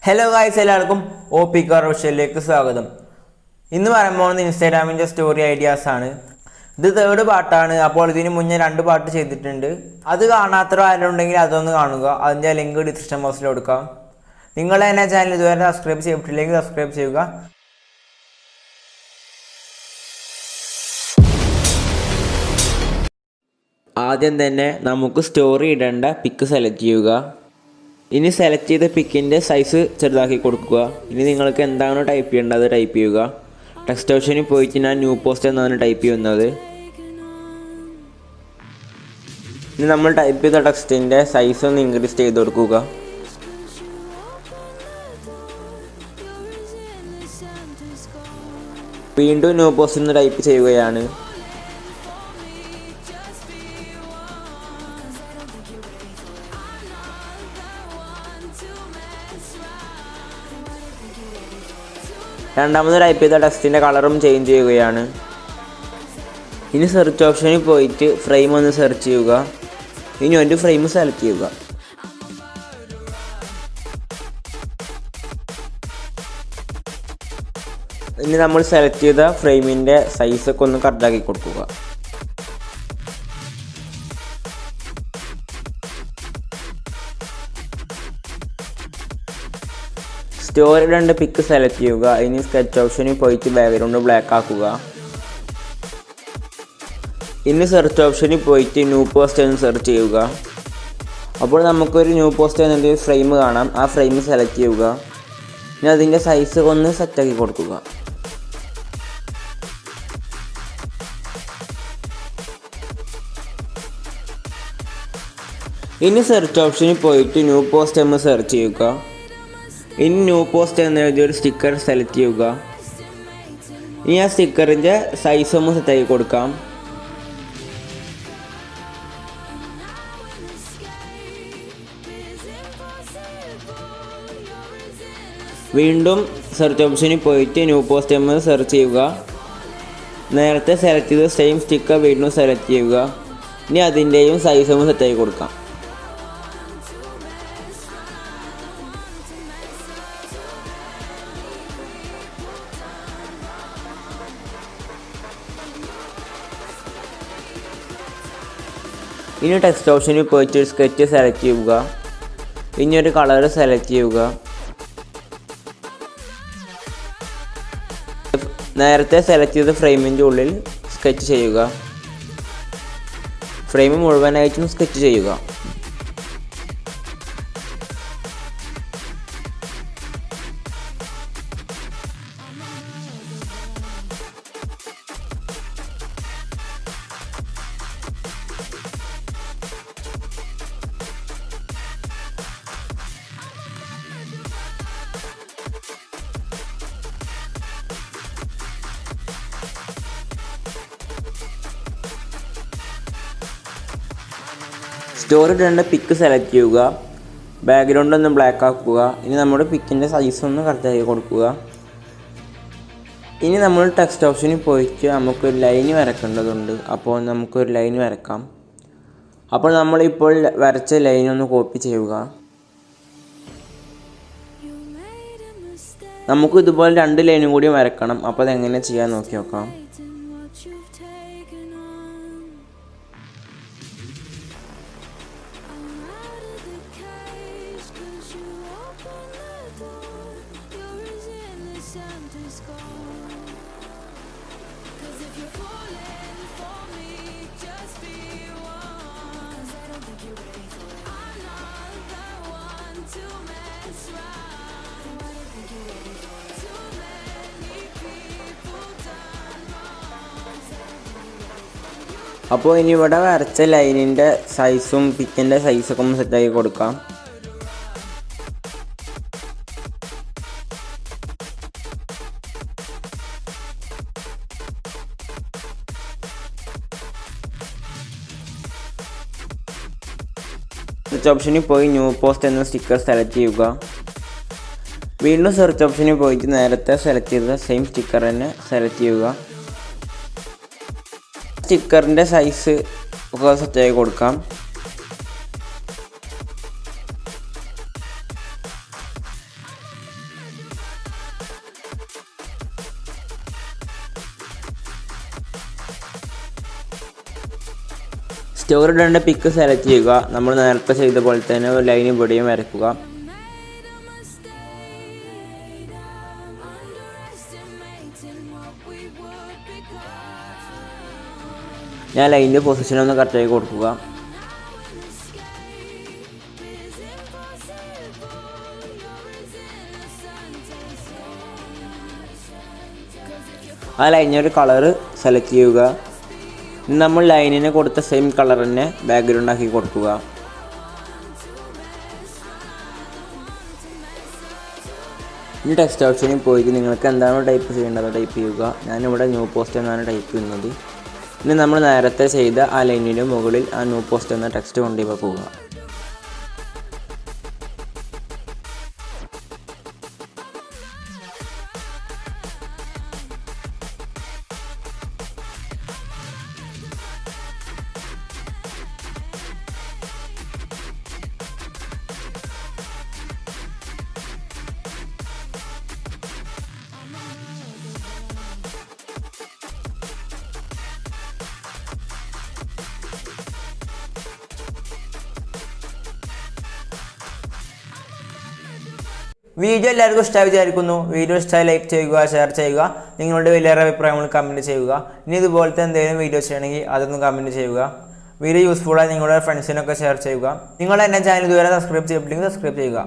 Hello guys, എല്ലാവർക്കും OPQR ഓഫീഷ്യലിലേക്ക് സ്വാഗതം. ഇന്ന് പറയാൻ പോകുന്നത് ഇൻസ്റ്റാഗ്രാമിൻ്റെ സ്റ്റോറി ഐഡിയാസ് ആണ്. ഇത് തേർഡ് പാർട്ടാണ്. അപ്പോൾ ഇതിന് മുന്നേ 2 പാർട്ട് ചെയ്തിട്ടുണ്ട്. അത് കാണാത്തവർ ആരും ഉണ്ടെങ്കിൽ അതൊന്ന് കാണുക. അതിൻ്റെ ലിങ്ക് ഡിസ്ക്രിപ്ഷൻ ബോക്സിൽ കൊടുക്കാം. നിങ്ങൾ എന്നെ ചാനൽ ഇതുവരെ സബ്സ്ക്രൈബ് ചെയ്തിട്ടില്ലെങ്കിൽ സബ്സ്ക്രൈബ് ചെയ്യുക. ആദ്യം തന്നെ നമുക്ക് സ്റ്റോറി ഇടേണ്ട പിക്ക് സെലക്ട് ചെയ്യുക. ഇനി സെലക്ട് ചെയ്ത പിക്കിൻ്റെ സൈസ് ചെറുതാക്കി കൊടുക്കുക. ഇനി നിങ്ങൾക്ക് എന്താണോ ടൈപ്പ് ചെയ്യേണ്ടത് ടൈപ്പ് ചെയ്യുക. ടെക്സ്റ്റ് ഓപ്ഷനിൽ പോയിട്ട് ഞാൻ ന്യൂ പോസ്റ്റ് എന്നാണ് ടൈപ്പ് ചെയ്യുന്നത്. ഇനി നമ്മൾ ടൈപ്പ് ചെയ്ത ടെക്സ്റ്റിൻ്റെ സൈസ് ഒന്ന് ഇൻക്രീസ് ചെയ്ത് കൊടുക്കുക. വീണ്ടും ന്യൂ പോസ്റ്റ് എന്ന് ടൈപ്പ് ചെയ്യുകയാണ്. രണ്ടാമത് ടൈപ്പ് ചെയ്ത ടെക്സ്റ്റിൻ്റെ കളറും ചേഞ്ച് ചെയ്യുകയാണ്. ഇനി സെർച്ച് ഓപ്ഷനിൽ പോയിട്ട് ഫ്രെയിം ഒന്ന് സെർച്ച് ചെയ്യുക. ഇനി ഒരു ഫ്രെയിം സെലക്ട് ചെയ്യുക. ഇനി നമ്മൾ സെലക്ട് ചെയ്ത ഫ്രെയിമിൻ്റെ സൈസൊക്കെ ഒന്ന് കറക്റ്റാക്കി കൊടുക്കുക. സ്റ്റോറി 2 പിക്ക് സെലക്ട് ചെയ്യുക. ഇനി സ്കെച്ച് ഓപ്ഷനിൽ പോയിട്ട് ബാക്ക്ഗ്രൗണ്ട് ബ്ലാക്ക് ആക്കുക. ഇനി സെർച്ച് ഓപ്ഷനിൽ പോയിട്ട് ന്യൂ പോസ്റ്റ് എന്ന് സെർച്ച് ചെയ്യുക. അപ്പോൾ നമുക്കൊരു ന്യൂ പോസ്റ്റ് എന്നൊരു ഫ്രെയിം കാണാം. ആ ഫ്രെയിം സെലക്ട് ചെയ്യുക. ഇനി അതിൻ്റെ സൈസ് ഒന്ന് സെറ്റാക്കി കൊടുക്കുക. ഇനി സെർച്ച് ഓപ്ഷനിൽ പോയിട്ട് ന്യൂ പോസ്റ്റ് എന്ന് സെർച്ച് ചെയ്യുക. ഇനി ന്യൂ പോസ്റ്റ് എന്ന് എഴുതിയൊരു സ്റ്റിക്കർ സെലക്ട് ചെയ്യുക. ഇനി ആ സ്റ്റിക്കറിൻ്റെ സൈസ് ഒന്ന് സെറ്റാക്കി കൊടുക്കാം. വീണ്ടും സെർച്ച് ഓപ്ഷനിൽ പോയിട്ട് ന്യൂ പോസ്റ്റ് എന്ന് സെർച്ച് ചെയ്യുക. നേരത്തെ സെലക്ട് ചെയ്ത സെയിം സ്റ്റിക്കർ വീണ്ടും സെലക്ട് ചെയ്യുക. ഇനി അതിൻ്റെയും സൈസ് ഒന്ന് സെറ്റാക്കി കൊടുക്കാം. ഇനി ടെക്സ്റ്റ് ഓപ്ഷനിൽ പോയിട്ട് ഒരു സ്കെച്ച് സെലക്ട് ചെയ്യുക. ഇനി ഒരു കളർ സെലക്ട് ചെയ്യുക. നേരത്തെ സെലക്ട് ചെയ്ത ഫ്രെയിമിൻ്റെ ഉള്ളിൽ സ്കെച്ച് ചെയ്യുക. ഫ്രെയിം മുഴുവനായിട്ടും സ്കെച്ച് ചെയ്യുക. സ്റ്റോറി 2 പിക്ക് സെലക്ട് ചെയ്യുക. ബാക്ക്ഗ്രൗണ്ട് ഒന്ന് ബ്ലാക്ക് ആക്കുക. ഇനി നമ്മുടെ പിക്കിൻ്റെ സൈസ് ഒന്ന് കറക്റ്റാക്കി കൊടുക്കുക. ഇനി നമ്മൾ ടെക്സ്റ്റ് ഓപ്ഷനിൽ പോയിട്ട് നമുക്കൊരു ലൈൻ വരക്കേണ്ടതുണ്ട്. അപ്പോൾ നമുക്കൊരു ലൈൻ വരക്കാം. അപ്പോൾ നമ്മളിപ്പോൾ വരച്ച ലൈൻ ഒന്ന് കോപ്പി ചെയ്യുക. നമുക്ക് ഇതുപോലെ 2 ലൈനും കൂടി വരക്കണം. അപ്പോൾ അതെങ്ങനെ ചെയ്യാൻ നോക്കി നോക്കാം. അപ്പോൾ ഇനി ഇവിടെ വരച്ച ലൈനിൻ്റെ സൈസും പിക്കിൻ്റെ സൈസൊക്കെ ഒന്ന് സെറ്റാക്കി കൊടുക്കാം. സെർച്ച് ഓപ്ഷനിൽ പോയി ന്യൂ പോസ്റ്റ് എന്ന സ്റ്റിക്കർ സെലക്ട് ചെയ്യുക. വീണ്ടും സെർച്ച് ഓപ്ഷനിൽ പോയിട്ട് നേരത്തെ സെലക്ട് ചെയ്ത സെയിം സ്റ്റിക്കർ തന്നെ സെലക്ട് ചെയ്യുക. സ്റ്റിക്കറിൻ്റെ സൈസ് ഒക്കെ സെറ്റാക്കി കൊടുക്കാം. സ്റ്റോറി ഇടേണ്ട പിക്ക് സെലക്ട് ചെയ്യുക. നമ്മൾ നേരത്തെ ചെയ്ത പോലെ തന്നെ ഒരു ലൈൻ ഇവിടെയും വരയ്ക്കുക. ഞാൻ ലൈനിൻ്റെ പൊസിഷൻ ഒന്ന് കറക്റ്റായി കൊടുക്കുക. ആ ലൈനിൻ്റെ കളറ് സെലക്ട് ചെയ്യുക. നമ്മൾ ലൈനിന് കൊടുത്ത സെയിം കളർ തന്നെ ബാക്ക്ഗ്രൗണ്ട് ആക്കി കൊടുക്കുക. ഇനി ടെക്സ്റ്റ് ഓപ്ഷനിൽ പോയിട്ട് നിങ്ങൾക്ക് എന്താണോ ടൈപ്പ് ചെയ്യേണ്ടത് ടൈപ്പ് ചെയ്യുക. ഞാനിവിടെ ന്യൂ പോസ്റ്റ് എന്നാണ് ടൈപ്പ് ചെയ്യുന്നത്. ഇനി നമ്മൾ നേരത്തെ ചെയ്ത ആ ലൈനിൻ്റെ മുകളിൽ ആ ന്യൂ പോസ്റ്റ് എന്ന ടെക്സ്റ്റ് കൊണ്ടുപോവുക. വീഡിയോ എല്ലാവർക്കും ഇഷ്ടമായി വിചാരിക്കുന്നു. വീഡിയോ ഇഷ്ടമായി ലൈക്ക് ചെയ്യുക, ഷെയർ ചെയ്യുക. നിങ്ങളുടെ വലിയ അഭിപ്രായങ്ങൾ കമൻറ്റ് ചെയ്യുക. ഇനി ഇതുപോലത്തെ എന്തെങ്കിലും വീഡിയോ ചെയ്യണമെങ്കിൽ അതൊന്നും കമൻറ്റ് ചെയ്യുക. വീഡിയോ യൂസ്ഫുള്ളായി നിങ്ങളുടെ ഫ്രണ്ട്സിനൊക്കെ ഷെയർ ചെയ്യുക. നിങ്ങൾ എൻ്റെ ചാനൽ ഇതുവരെ സബ്സ്ക്രൈബ് ചെയ്തില്ലെങ്കിൽ സബ്സ്ക്രൈബ് ചെയ്യുക.